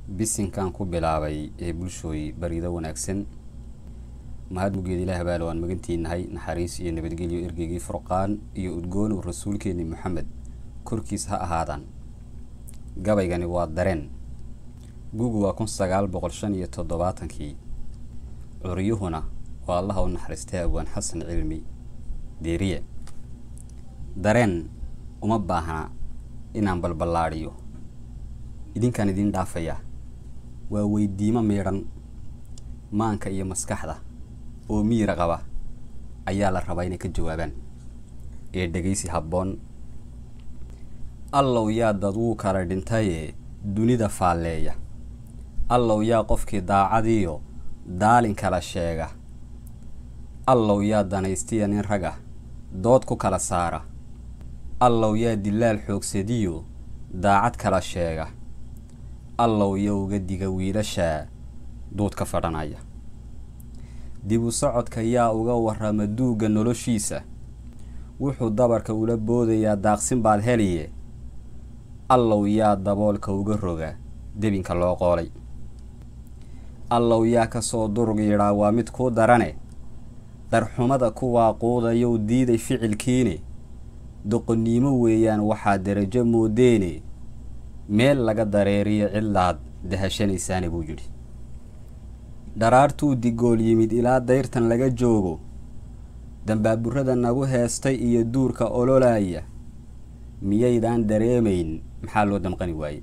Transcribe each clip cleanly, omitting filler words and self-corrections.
bisinkan ku bilaabay ee bulshooy bariida wanaagsan mahad mugeed Ilaahay baa waan magantiinahay naxariis iyo nabadgelyo ergeygii furqaan iyo udgoon rasuulkeeni Muhammad korkiis ha ahaadaan gabaygani waa dareen gugu waa 1975 curiyuhuna waa Allah u naxariistay abwaan xasan cilmi deeriye dareen uma baahna inaan balbalaariyo idinkan idin dhaafaya waa weydiimo meeran maanka iyo maskaxda oo miira qaba ayaa la rabaa inay ka jawaabaan ee dhageysi habboon allow yaa daduu kala dhintay dunida faaleeya allow yaa qofkii daacadiyo daalin kala sheega allow yaa danaystiya nin raga dood ku kala saara allow yaa dilaal xoogsadiyo daacad kala sheega allow yaa uga diga wiilasha dood ka fadhanaya dib u socodka yaa uga warrama duuga noloshiisa wuxuu dabarka ula boodayaa daaqsin baad heliye allow yaa daboolka uga roga debinka loo qoolay allow yaa ka soo durug yidhaa waa mid ku darane darxumada ku waaqoodayo diiday ficilkiine doqonnimo weeyaan waxaa darajo moodeene meel laga dareeriyo cilaad dahashanaysaane buu yidhi daraartuu digool yimid ilaa dayrtan laga joogo dambaaburrada nagu heestay iyo duurka ololaya miyaydaan dareemayn maxaa loo damqani waaye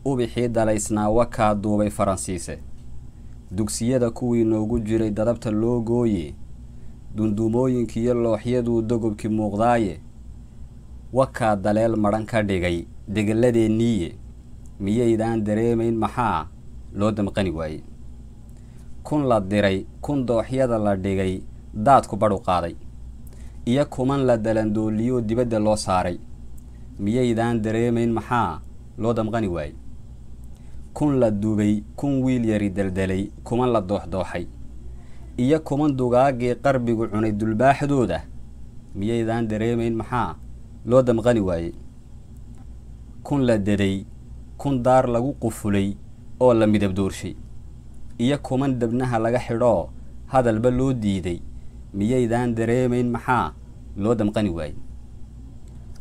ubixii dalaysnaa wakaa duubay faransiise dugsiyada kuwii noogu jiray dadabta loo gooye dundumooyinkiiyo looxyaduu dogobkii muuqdaaye wakaa daleel madhan ka dhigay degeladeenniiye miyaydaan dareemayn maxaa loo damqani waaye kun la diray kun dooxyada la dhigay daadku badhu qaaday iyo kuman la dalandooliyo dibadda loo saaray miyaydaan dareemayn maxaa loo damqani waaye kun la dubay kun wiil yari daldelay kuman la dooxdooxay iyo kuman dugaagii qarbigu cunay dulbaaxdooda miyaydaan dareemayn maxaa loo damqani waaye kun la daday kun daar lagu qufulay oo la midab doorshay iyo kuman dabnaha laga xidhoo hadalba loo diiday miyaydaan dareemayn maxaa loo damqani waaye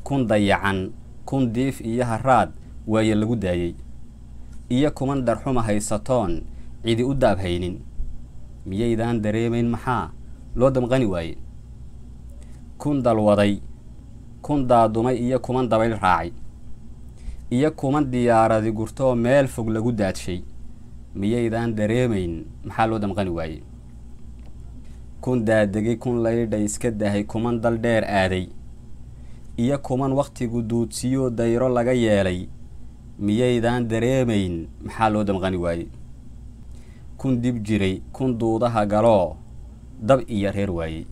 kun dayacan kun diif iyo haraad waaye lagu daayay iyo kuman darxuma haysatoon cidi u daabhaynin miyaydaan dareemayn maxaa loo damqani waaye kun dalwaday kun daadumay iyo kuman dabayl raacay iyo kuman diyaaradi gurtoo meel fog lagu daadshay miyaydaan dareemayn maxaa loo damqani waaye kun daadegay kun laydha iska dahay kuman dal dheer aaday iyo kuman wakhtigu duudsiyo dayro laga yeelay miyaydaan dareemayn maxaa loo damqani waaye kun dib jiray kun duudaha galoo dab iyo reer waayey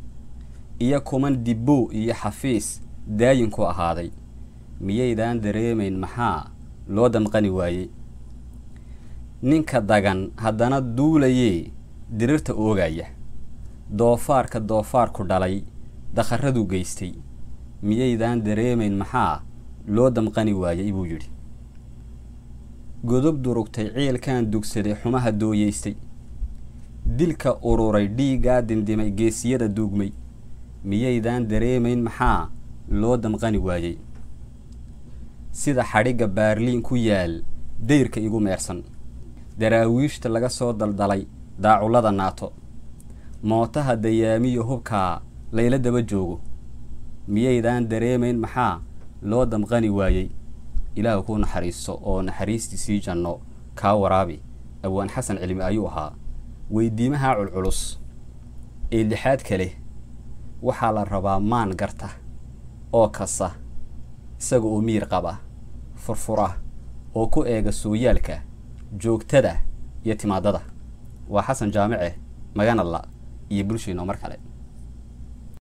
iyo kuman dibbo iyo xafiis daayinku ahaaday miyaydaan dareemayn maxaa loo damqani waaye ninka dagan haddana duulayee dirirta oogaya doofaarka doofaarku dhalay dakharradu geystay miyaydaan dareemayn maxaa loo damqani waayey buu yidhi godob durugtay ciilkan dugsaday xumaha dooyeystay dilka ururay dhiiggaa dindimay geesiyada duugmay miyaydaan dareemayn maxaa loo damqani waayey sida xadhigga baarliin ku yaal dayrka igu meersan daraawiishta laga soo daldalay daacullada naato mootaha dayaamiyo hubkaa layla daba joogo miyaydaan dareemayn maxaa loo damqani waayey ilaahu ku naxariisto oo naxariistiisii janno kaa waraabi abwaan xasan cilmi ayuu ahaa weydiimaha culculus ee lixaad kale waxaa la rabaa maan garta oo kasa isaga oo miir qaba furfura oo ku eega sooyaalka joogtada iyo timaadada waa xasan jaamice maganalla iyo bulshayno mar kale